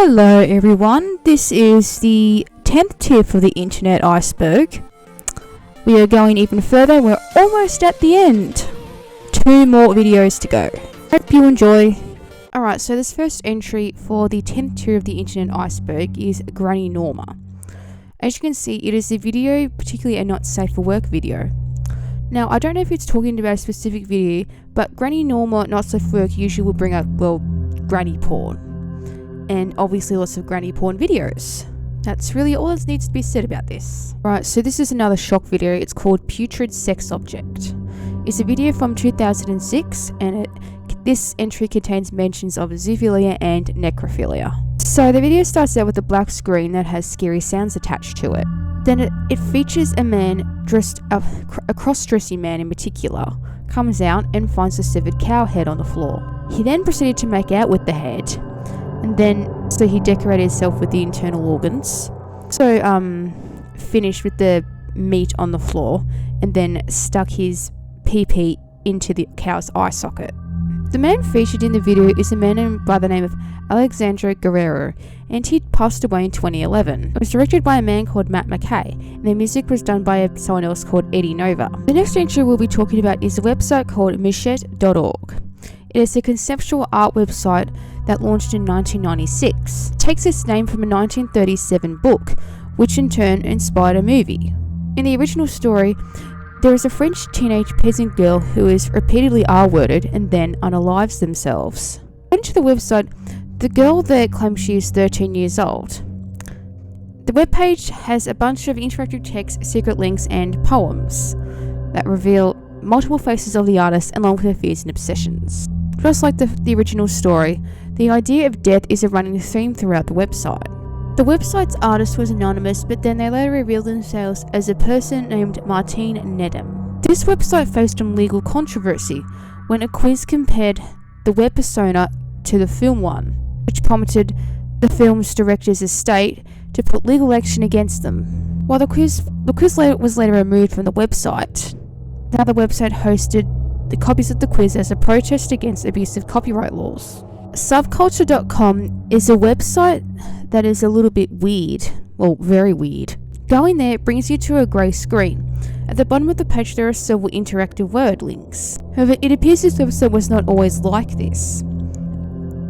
Hello everyone, this is the 10th tier for the Internet Iceberg. We are going even further, we're almost at the end. 2 more videos to go. Hope you enjoy. Alright, so this first entry for the 10th tier of the Internet Iceberg is Granny Norma. As you can see, it is a video, particularly a not safe for work video. Now, I don't know if it's talking about a specific video, but Granny Norma not safe for work usually will bring up, well, granny porn. And obviously lots of granny porn videos. That's really all that needs to be said about this. Right, so this is another shock video. It's called Putrid Sex Object. It's a video from 2006 and this entry contains mentions of zoophilia and necrophilia. So the video starts out with a black screen that has scary sounds attached to it. Then it features a man a cross-dressing man in particular, comes out and finds a severed cow head on the floor. He then proceeded to make out with the head. And then, so he decorated himself with the internal organs. So, finished with the meat on the floor, and then stuck his pee-pee into the cow's eye socket. The man featured in the video is a man by the name of Alexandre Guerrero, and he passed away in 2011. It was directed by a man called Matt McKay, and the music was done by someone else called Eddie Nova. The next entry we'll be talking about is a website called Machete.org. It is a conceptual art website that launched in 1996. It takes its name from a 1937 book, which in turn inspired a movie. In the original story, there is a French teenage peasant girl who is repeatedly R-worded and then unalives themselves. According to the website, the girl there claims she is 13 years old. The webpage has a bunch of interactive text, secret links, and poems that reveal multiple faces of the artist along with their fears and obsessions. Just like the original story, the idea of death is a running theme throughout the website. The website's artist was anonymous, but then they later revealed themselves as a person named Martine Nedam. This website faced some legal controversy when a quiz compared the web persona to the film one, which prompted the film's director's estate to put legal action against them. While the quiz was later removed from the website, now the website hosted the copies of the quiz as a protest against abusive copyright laws. Subculture.com is a website that is a little bit weird. Well, very weird. Going there brings you to a grey screen. At the bottom of the page there are several interactive word links. However, it appears this website was not always like this.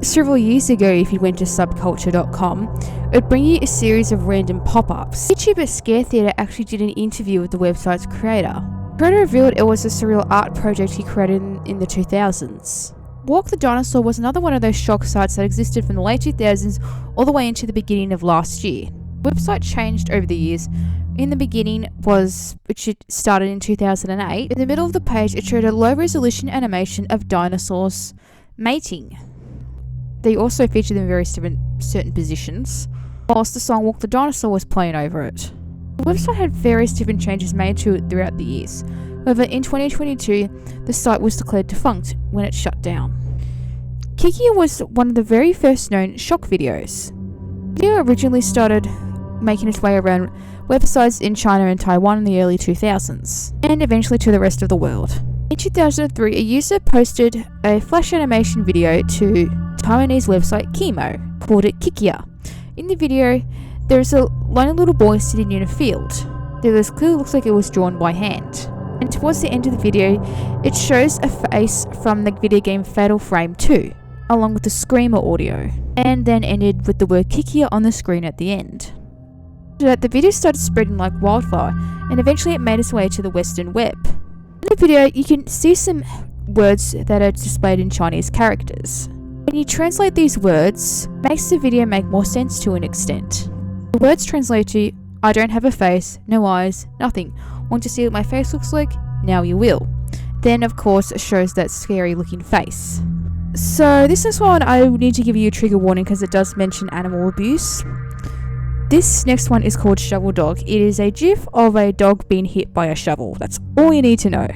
Several years ago, if you went to subculture.com, it would bring you a series of random pop-ups. YouTuber Scare Theater actually did an interview with the website's creator. The creator revealed it was a surreal art project he created in the 2000s. Walk the Dinosaur was another one of those shock sites that existed from the late 2000s all the way into the beginning of last year. The website changed over the years. In the beginning which it started in 2008. In the middle of the page it showed a low resolution animation of dinosaurs mating. They also featured them in very certain positions, whilst the song Walk the Dinosaur was playing over it. The website had various different changes made to it throughout the years. However, in 2022, the site was declared defunct when it shut down. Kikia was one of the very first known shock videos. The video originally started making its way around websites in China and Taiwan in the early 2000s, and eventually to the rest of the world. In 2003, a user posted a flash animation video to Taiwanese website Kimo, called it Kikia. In the video, there is a lonely little boy sitting in a field. This clearly looks like it was drawn by hand. And towards the end of the video, it shows a face from the video game Fatal Frame 2, along with the screamer audio, and then ended with the word Kikia on the screen at the end. After that, the video started spreading like wildfire, and eventually it made its way to the Western web. In the video, you can see some words that are displayed in Chinese characters. When you translate these words, it makes the video make more sense to an extent. The words translate to, I don't have a face, no eyes, nothing. Want to see what my face looks like? Now you will. Then, of course, it shows that scary looking face. So, this next one, I need to give you a trigger warning because it does mention animal abuse. This next one is called Shovel Dog. It is a gif of a dog being hit by a shovel. That's all you need to know.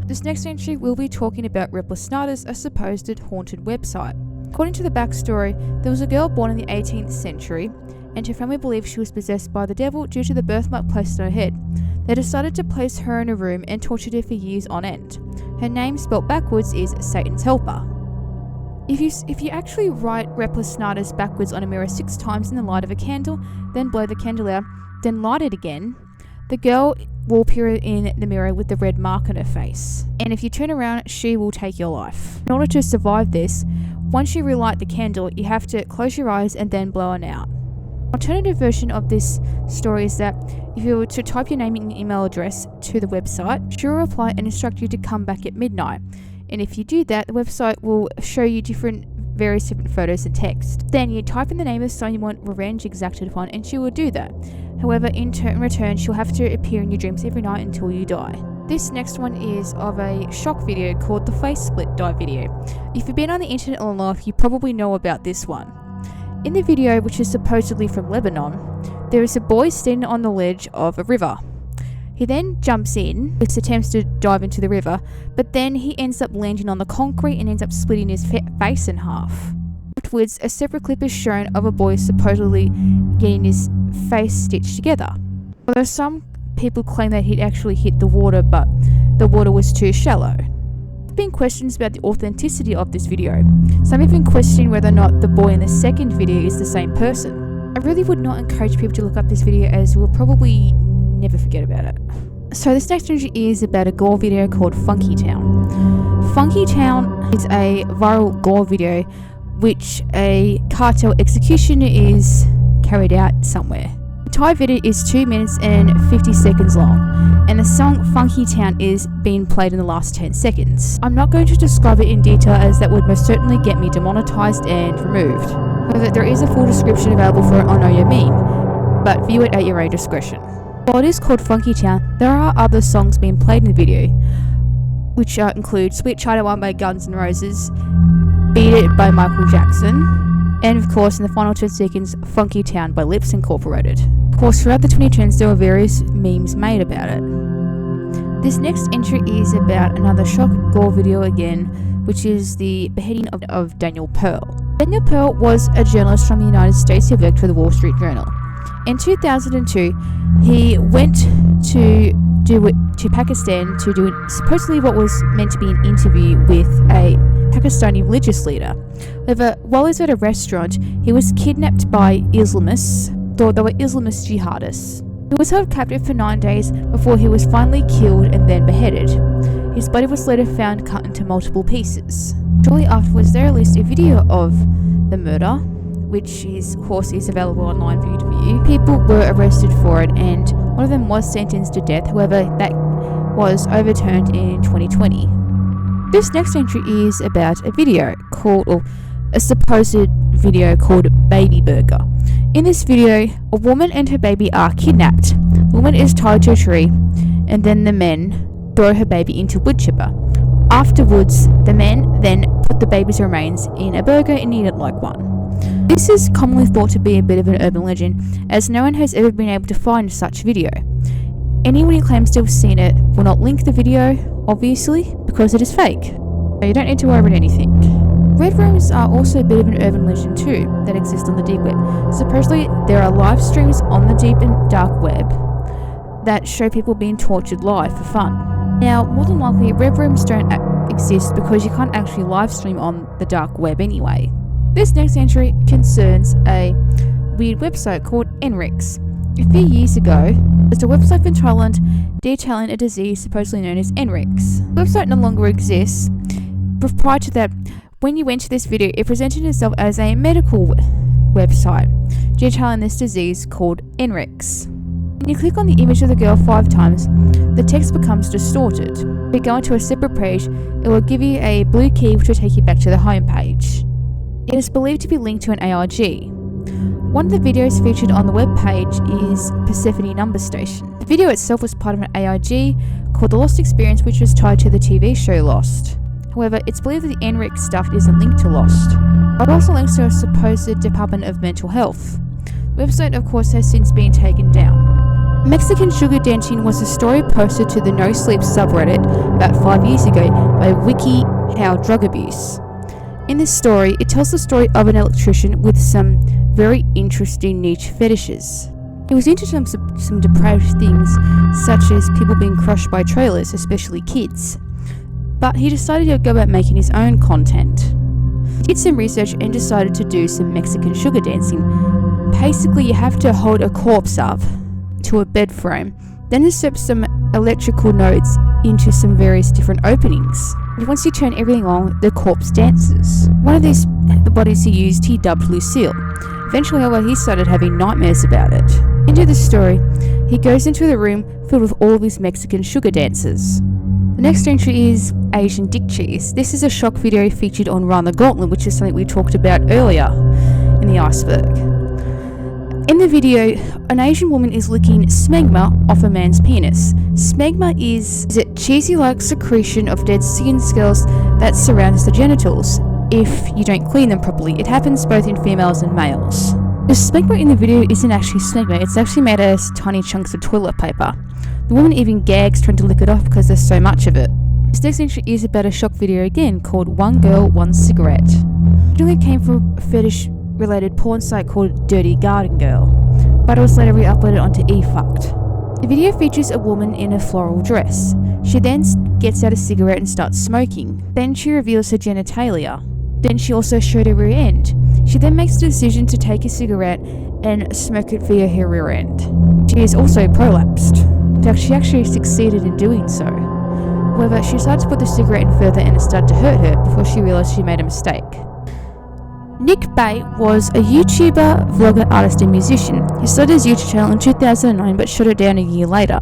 This next entry, we'll be talking about Repa, a supposed haunted website. According to the backstory, there was a girl born in the 18th century, and her family believed she was possessed by the devil due to the birthmark placed on her head. They decided to place her in a room and tortured her for years on end. Her name, spelt backwards, is Satan's Helper. If you actually write Repa snas backwards on a mirror 6 times in the light of a candle, then blow the candle out, then light it again, the girl will appear in the mirror with the red mark on her face. And if you turn around, she will take your life. In order to survive this, once you relight the candle, you have to close your eyes and then blow it out. Alternative version of this story is that if you were to type your name and email address to the website, she will reply and instruct you to come back at midnight. And if you do that, the website will show you various different photos and text. Then you type in the name of someone you want revenge exacted upon, and she will do that. However, in return, she'll have to appear in your dreams every night until you die. This next one is of a shock video called the face split die video. If you've been on the internet long enough, you probably know about this one. In the video, which is supposedly from Lebanon, there is a boy standing on the ledge of a river. He then jumps in, attempts to dive into the river, but then he ends up landing on the concrete and ends up splitting his face in half. Afterwards, a separate clip is shown of a boy supposedly getting his face stitched together. Although some people claim that he'd actually hit the water, but the water was too shallow. There have been questions about the authenticity of this video. Some have been questioning whether or not the boy in the second video is the same person. I really would not encourage people to look up this video, as we'll probably never forget about it. So this next entry is about a gore video called Funky Town. Funky Town is a viral gore video which a cartel execution is carried out somewhere. The entire video is 2 minutes and 50 seconds long, and the song Funky Town is being played in the last 10 seconds. I'm not going to describe it in detail, as that would most certainly get me demonetized and removed. However, there is a full description available for it on OyoMeme, but view it at your own discretion. While it is called Funky Town, there are other songs being played in the video, which include Sweet China One by Guns N' Roses, Beat It by Michael Jackson, and of course in the final 10 seconds, Funky Town by Lips Incorporated. Of course, throughout the 2010s there were various memes made about it. This next entry is about another shock gore video again, which is the beheading of Daniel Pearl. Daniel Pearl was a journalist from the United States who worked for the Wall Street Journal. In 2002, he went to Pakistan to do supposedly what was meant to be an interview with a Pakistani religious leader. However, while he was at a restaurant, he was kidnapped by Islamists, thought they were Islamist jihadists. He was held captive for 9 days before he was finally killed and then beheaded. His body was later found cut into multiple pieces. Shortly afterwards, they released a video of the murder, which is, of course, is available online for you to view. People were arrested for it, and one of them was sentenced to death. However, that was overturned in 2020. This next entry is about a video called, or a supposed video called Baby Burger. In this video, a woman and her baby are kidnapped. The woman is tied to a tree, and then the men throw her baby into a wood chipper. Afterwards, the men then put the baby's remains in a burger and eat it like one. This is commonly thought to be a bit of an urban legend, as no one has ever been able to find such video. Anyone who claims to have seen it will not link the video, obviously, because it is fake. So you don't need to worry about anything. Red rooms are also a bit of an urban legend too, that exist on the deep web. Supposedly, there are live streams on the deep and dark web that show people being tortured live for fun. Now, more than likely, red rooms don't exist because you can't actually live stream on the dark web anyway. This next entry concerns a weird website called Enrix. A few years ago, there was a website from Thailand detailing a disease supposedly known as Enrix. The website no longer exists, but prior to that, when you went to this video, it presented itself as a medical website detailing this disease called Enrix. When you click on the image of the girl 5 times, the text becomes distorted. If you go into a separate page, it will give you a blue key which will take you back to the home page. It is believed to be linked to an AIG. One of the videos featured on the web page is Persephone Number Station. The video itself was part of an AIG called The Lost Experience, which was tied to the TV show Lost. However, it's believed that the Enrix stuff isn't linked to Lost. It also links to a supposed Department of Mental Health. The website, of course, has since been taken down. Mexican sugar dancing was a story posted to the No Sleep subreddit about 5 years ago by Wiki How Drug Abuse. In this story, it tells the story of an electrician with some very interesting niche fetishes. He was into some depraved things, such as people being crushed by trailers, especially kids. But he decided he would go about making his own content. He Did some research and decided to do some Mexican sugar dancing. Basically, you have to hold a corpse up to a bed frame, then insert some electrical nodes into some various different openings. And once you turn everything on, the corpse dances. One of these bodies he used, he dubbed Lucille. Eventually, however, he started having nightmares about it. Into the story, he goes into the room filled with all of his Mexican sugar dancers. The next entry is Asian Dick Cheese. This is a shock video featured on Run the Gauntlet, which is something we talked about earlier in the iceberg. In the video, an Asian woman is licking smegma off a man's penis. Smegma is a cheesy-like secretion of dead skin cells that surrounds the genitals. If you don't clean them properly, it happens both in females and males. The smegma in the video isn't actually smegma, it's actually made out of tiny chunks of toilet paper. The woman even gags trying to lick it off because there's so much of it. This next entry is about a shock video again called One Girl, One Cigarette. It originally came from a fetish-related porn site called Dirty Garden Girl, but it was later re-uploaded onto eFucked. The video features a woman in a floral dress. She then gets out a cigarette and starts smoking. Then she reveals her genitalia. Then she also showed her rear end. She then makes the decision to take a cigarette and smoke it via her rear end. She is also prolapsed. In fact, she actually succeeded in doing so. However, she decided to put the cigarette in further and it started to hurt her before she realised she made a mistake. Nick Bay was a YouTuber, vlogger, artist and musician. He started his YouTube channel in 2009 but shut it down a year later.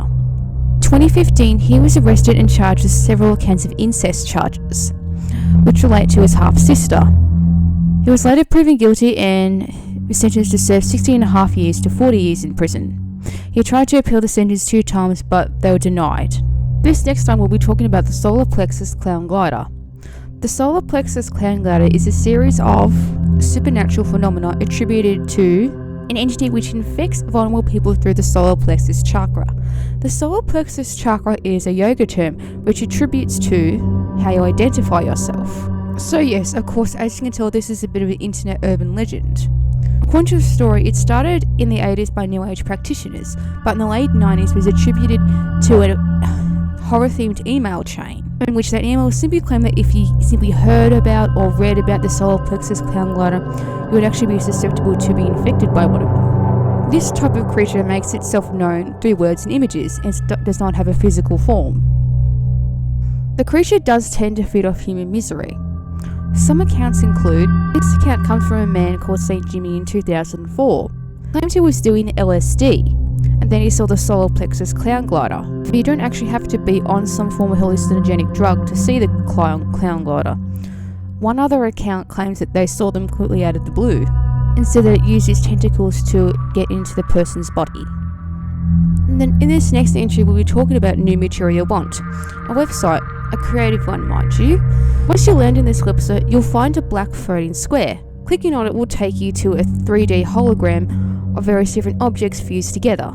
2015, he was arrested and charged with several counts of incest charges, which relate to his half-sister. He was later proven guilty and was sentenced to serve 16.5 years to 40 years in prison. He tried to appeal the sentence 2 times, but they were denied. This next time we'll be talking about the solar plexus clown glider. The solar plexus clown glider is a series of supernatural phenomena attributed to an entity which infects vulnerable people through the solar plexus chakra. The solar plexus chakra is a yoga term which attributes to how you identify yourself. So yes, of course, as you can tell, this is a bit of an internet urban legend. According to the story, it started in the 80s by New Age practitioners, but in the late 90s was attributed to a horror-themed email chain, in which that email simply claimed that if you simply heard about or read about the solar plexus clown glider, you would actually be susceptible to being infected by one of them. This type of creature makes itself known through words and images, and does not have a physical form. The creature does tend to feed off human misery. Some accounts include, this account comes from a man called St. Jimmy in 2004. He claimed he was doing LSD, and then he saw the solar plexus clown glider. But you don't actually have to be on some form of hallucinogenic drug to see the clown glider. One other account claims that they saw them completely out of the blue, instead that it used its tentacles to get into the person's body. And then in this next entry we'll be talking about New Material Want, a website, a creative one mind you. Once you land in this website, you'll find a black floating square. Clicking on it will take you to a 3D hologram of various different objects fused together.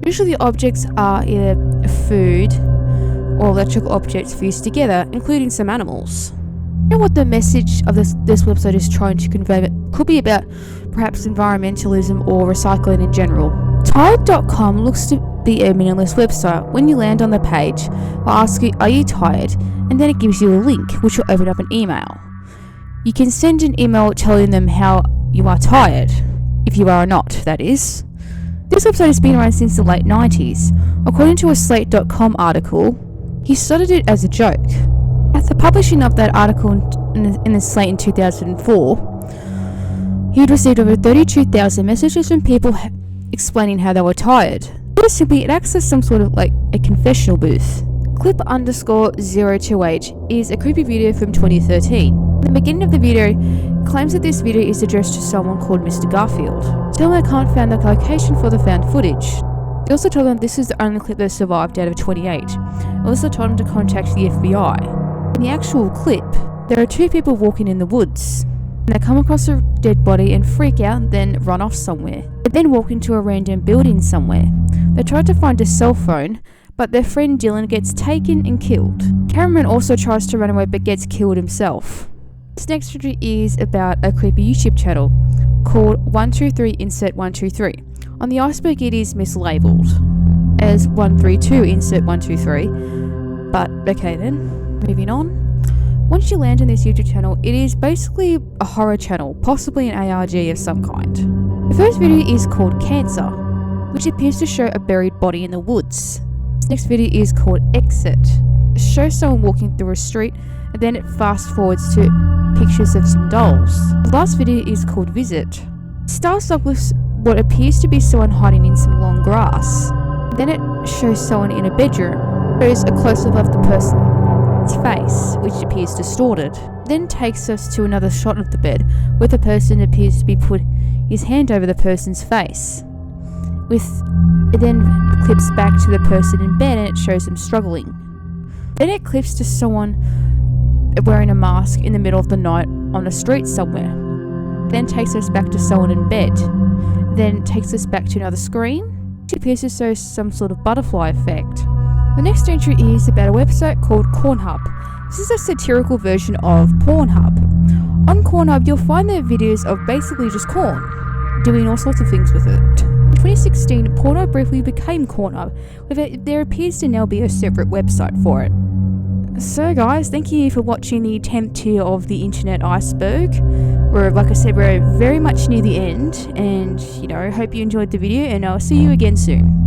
Usually the objects are either food or electrical objects fused together, including some animals. You know what the message of this website is trying to convey? It could be about perhaps environmentalism or recycling in general. Tired.com looks to be a minimalist website. When you land on the page, it'll ask you, are you tired? And then it gives you a link, which will open up an email. You can send an email telling them how you are tired, if you are or not, that is. This website has been around since the late 90s. According to a Slate.com article, he started it as a joke. At the publishing of that article in the Slate in 2004, he had received over 32,000 messages from people explaining how they were tired. Or simply, it acts as some sort of like a confessional booth. Clip_028 is a creepy video from 2013. The beginning of the video claims that this video is addressed to someone called Mr. Garfield. Still, they can't find the location for the found footage. They also told them this is the only clip that survived out of 28. They also told them to contact the FBI. In the actual clip, there are 2 people walking in the woods. They come across a dead body and freak out and then run off somewhere. They then walk into a random building somewhere. They try to find a cell phone, but their friend Dylan gets taken and killed. Cameron also tries to run away but gets killed himself. This next story is about a creepy YouTube channel called 123 Insert 123. On the iceberg it is mislabeled as 132 Insert 123, but okay then, moving on. Once you land on this YouTube channel, it is basically a horror channel, possibly an ARG of some kind. The first video is called Cancer, which appears to show a buried body in the woods. The next video is called Exit. It shows someone walking through a street, and then it fast forwards to pictures of some dolls. The last video is called Visit. It starts off with what appears to be someone hiding in some long grass. Then it shows someone in a bedroom. It shows a close-up of the person's face, which appears distorted. Then takes us to another shot of the bed, where the person appears to be put his hand over the person's face. It then clips back to the person in bed and it shows them struggling. Then it clips to someone wearing a mask in the middle of the night on a street somewhere. Then takes us back to someone in bed. Then takes us back to another screen, which appears to show some sort of butterfly effect. The next entry is about a website called Cornhub. This is a satirical version of Pornhub. On Cornhub, you'll find their videos of basically just corn, doing all sorts of things with it. In 2016, Pornhub briefly became Cornhub, but there appears to now be a separate website for it. So guys, thank you for watching the 10th tier of the Internet Iceberg. Like I said, we're very much near the end, and hope you enjoyed the video, and I'll see you again soon.